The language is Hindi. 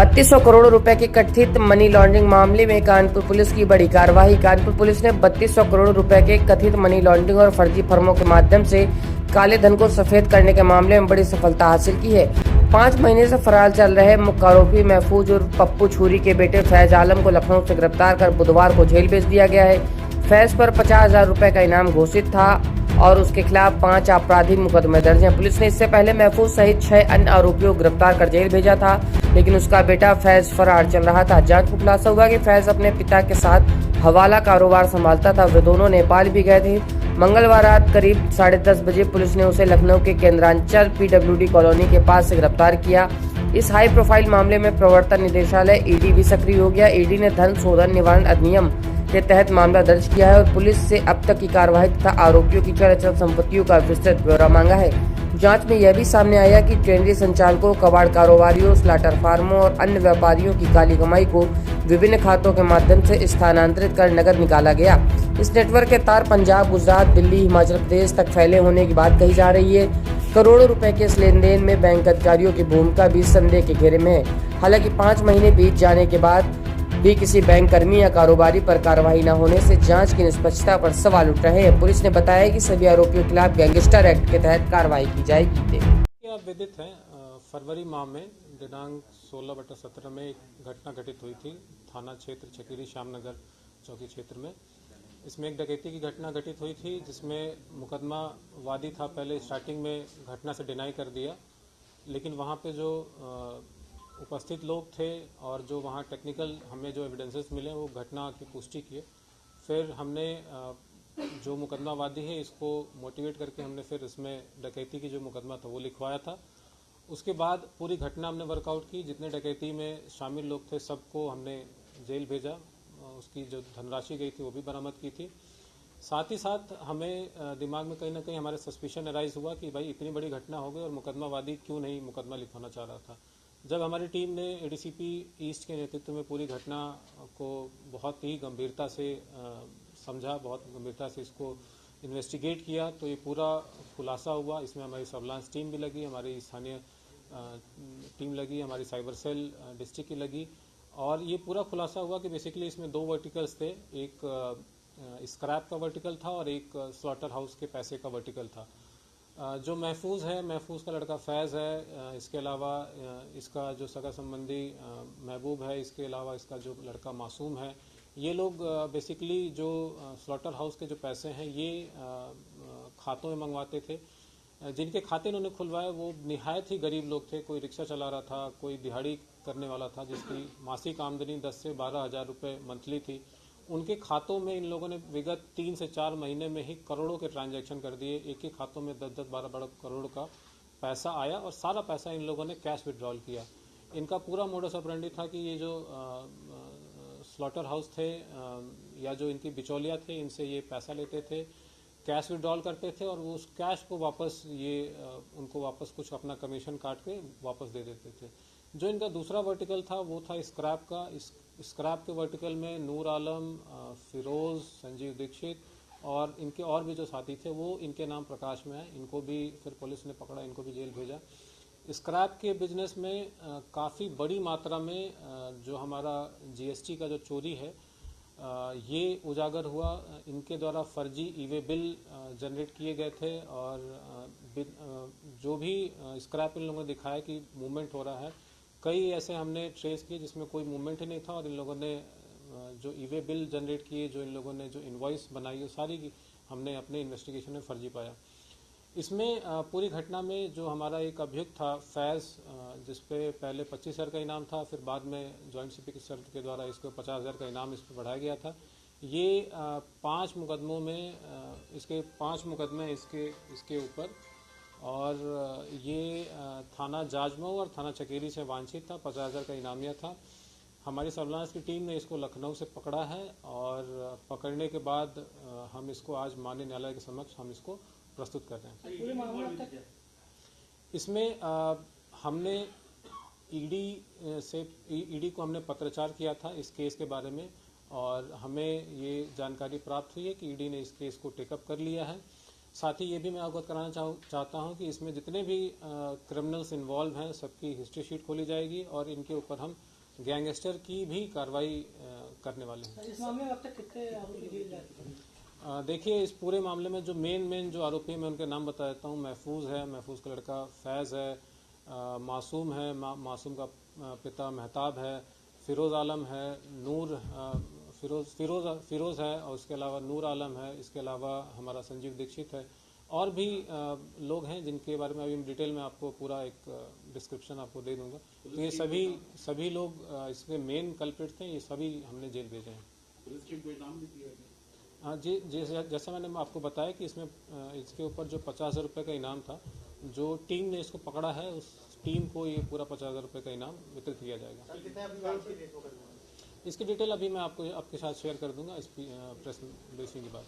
3200 करोड़ रुपए के कथित मनी लॉन्ड्रिंग मामले में कानपुर पुलिस की बड़ी कार्रवाई। कानपुर पुलिस ने 3200 करोड़ रुपए के कथित मनी लॉन्ड्रिंग और फर्जी फर्मों के माध्यम से काले धन को सफेद करने के मामले में बड़ी सफलता हासिल की है। 5 महीने से फरार चल रहे मुख्य आरोपी महफूज और पप्पू छुरी के बेटे फैज आलम को लखनऊ से गिरफ्तार कर बुधवार को जेल भेज दिया गया है। फैज पर 50,000 रुपए का इनाम घोषित था और उसके खिलाफ 5 आपराधिक मुकदमे दर्ज हैं। पुलिस ने इससे पहले महफूज सहित 6 अन्य आरोपियों को गिरफ्तार कर जेल भेजा था, लेकिन उसका बेटा फैज फरार चल रहा था। जांच में खुलासा हुआ कि फैज अपने पिता के साथ हवाला कारोबार संभालता था। वे दोनों नेपाल भी गए थे। मंगलवार रात करीब 10:30 बजे पुलिस ने उसे लखनऊ के केंद्रांचल PWD कॉलोनी के पास से गिरफ्तार किया। इस हाई प्रोफाइल मामले में प्रवर्तन निदेशालय ED भी सक्रिय हो गया। ED ने धन शोधन निवारण अधिनियम के तहत मामला दर्ज किया है और पुलिस से अब तक की कार्रवाई तथा आरोपियों की चल अचल संपत्तियों का विस्तृत ब्यौरा मांगा है। जांच में यह भी सामने आया कि ट्रेनरी संचालकों, कबाड़ कारोबारियों, स्लाटर फार्मों और अन्य व्यापारियों की काली कमाई को विभिन्न खातों के माध्यम से स्थानांतरित कर नकद निकाला गया। इस नेटवर्क के तार पंजाब, गुजरात, दिल्ली, हिमाचल प्रदेश तक फैले होने की बात कही जा रही है। करोड़ों रुपए के इस लेन देन में बैंक अधिकारियों की भूमिका भी संदेह के घेरे में है। हालांकि 5 महीने बीत जाने के बाद भी किसी बैंक कर्मी या कारोबारी पर कार्रवाई न होने से जांच की निष्पक्षता पर सवाल उठ रहे हैं। पुलिस ने बताया कि सभी आरोपियों के खिलाफ गैंगस्टर एक्ट के तहत कार्रवाई की जाएगी। आप विदित हैं, फरवरी माह में दिनांक 16/17 में एक घटना घटित हुई थी थाना क्षेत्र चकेरी श्यामनगर चौकी क्षेत्र में। इसमें एक डकैती की घटना घटित हुई थी, जिसमें मुकदमा वादी था। पहले स्टार्टिंग में घटना से डिनाई कर दिया, लेकिन वहाँ पे जो उपस्थित लोग थे और जो वहाँ टेक्निकल हमें जो एविडेंसेस मिले वो घटना की पुष्टि किए। फिर हमने जो मुकदमा वादी है इसको मोटिवेट करके हमने फिर इसमें डकैती की जो मुकदमा था वो लिखवाया था। उसके बाद पूरी घटना हमने वर्कआउट की। जितने डकैती में शामिल लोग थे सबको हमने जेल भेजा। उसकी जो धनराशि गई थी वो भी बरामद की थी। साथ ही साथ हमें दिमाग में कहीं ना कहीं हमारे सस्पिशन अराइज हुआ कि भाई इतनी बड़ी घटना हो गई और मुकदमा वादी क्यों नहीं मुकदमा लिखवाना चाह रहा था। जब हमारी टीम ने ADCP ईस्ट के नेतृत्व में पूरी घटना को बहुत ही गंभीरता से समझा, बहुत गंभीरता से इसको इन्वेस्टिगेट किया, तो ये पूरा खुलासा हुआ। इसमें हमारी सर्विलांस टीम भी लगी, हमारी स्थानीय टीम लगी, हमारी साइबर सेल डिस्ट्रिक्ट की लगी, और ये पूरा खुलासा हुआ कि बेसिकली इसमें 2 वर्टिकल्स थे। एक स्क्रैप का वर्टिकल था और एक स्लॉटर हाउस के पैसे का वर्टिकल था। जो महफूज है, महफूज का लड़का फैज़ है। इसके अलावा इसका जो सगा संबंधी महबूब है, इसके अलावा इसका जो लड़का मासूम है, ये लोग बेसिकली जो स्लॉटर हाउस के जो पैसे हैं ये खातों में मंगवाते थे। जिनके खाते उन्होंने खुलवाए वो निहायत ही गरीब लोग थे। कोई रिक्शा चला रहा था, कोई दिहाड़ी करने वाला था, जिसकी मासिक आमदनी 10 से 12 हज़ार रुपये मंथली थी। उनके खातों में इन लोगों ने विगत 3 से 4 महीने में ही करोड़ों के ट्रांजैक्शन कर दिए। एक एक खातों में 10-10, 12-12 करोड़ का पैसा आया और सारा पैसा इन लोगों ने कैश विड्रॉल किया। इनका पूरा मोडस ऑपरेंडी था कि ये जो स्लॉटर हाउस थे या जो इनकी बिचौलिया थे, इनसे ये पैसा लेते थे, कैश विड्रॉल करते थे और वो उस कैश को वापस ये उनको वापस कुछ अपना कमीशन काट के वापस दे देते थे। जो इनका दूसरा वर्टिकल था वो था स्क्रैप का। स्क्रैप के वर्टिकल में नूर आलम, फिरोज, संजीव दीक्षित और इनके और भी जो साथी थे वो इनके नाम प्रकाश में है। इनको भी फिर पुलिस ने पकड़ा, इनको भी जेल भेजा। स्क्रैप के बिजनेस में काफ़ी बड़ी मात्रा में जो हमारा GST का जो चोरी है ये उजागर हुआ। इनके द्वारा फर्जी ई-वे बिल जनरेट किए गए थे और जो भी स्क्रैप इन लोगों ने दिखाया कि मूवमेंट हो रहा है, कई ऐसे हमने ट्रेस किए जिसमें कोई मूवमेंट ही नहीं था और इन लोगों ने जो ई-वे बिल जनरेट किए, जो इन लोगों ने जो इनवॉइस बनाई, वो सारी हमने अपने इन्वेस्टिगेशन में फर्जी पाया। इसमें पूरी घटना में जो हमारा एक अभियुक्त था फैज़, जिसपे पहले 25,000 का इनाम था, फिर बाद में जॉइंट CP की शर्त के द्वारा इसको 50,000 का इनाम इस पर बढ़ाया गया था। ये 5 मुकदमों में इसके 5 मुकदमे इसके ऊपर, और ये थाना जाजमऊ और थाना चकेरी से वांछित था। 50,000 का इनामिया था। हमारी सर्विलांस की टीम ने इसको लखनऊ से पकड़ा है और पकड़ने के बाद हम इसको आज माननीय न्यायालय के समक्ष हम इसको प्रस्तुत कर रहे हैं। इसमें हमने ईडी को हमने पत्राचार किया था इस केस के बारे में, और हमें ये जानकारी प्राप्त हुई है कि ईडी ने इस केस को टेकअप कर लिया है। साथ ही ये भी मैं अवगत कराना चाहता हूं कि इसमें जितने भी क्रिमिनल्स इन्वॉल्व हैं सबकी हिस्ट्री शीट खोली जाएगी और इनके ऊपर हम गैंगस्टर की भी कार्रवाई करने वाले हैं। इस मामले में अब तक कितने आरोपी जेल जा चुके हैं? देखिए, इस पूरे मामले में जो मेन जो आरोपी हैं मैं उनके नाम बता देता हूँ। महफूज है, महफूज का लड़का फैज़ है, मासूम है, मासूम का पिता महताब है, फिरोज़ आलम है, नूर फिरोज़ है और उसके अलावा नूर आलम है, इसके अलावा हमारा संजीव दीक्षित है और भी लोग हैं जिनके बारे में अभी डिटेल में आपको पूरा एक डिस्क्रिप्शन आपको दे दूंगा। तो ये सभी लोग इसके मेन कल्प्रिट थे, ये सभी हमने जेल भेजे हैं। हाँ जी, जैसा मैंने आपको बताया कि इसमें इसके ऊपर जो 50,000 रुपये का इनाम था, जो टीम ने इसको पकड़ा है उस टीम को ये पूरा 50,000 रुपये का इनाम वितरित किया जाएगा। इसकी डिटेल अभी मैं आपको आपके साथ शेयर कर दूंगा इस प्रेस ब्रीफिंग के बाद।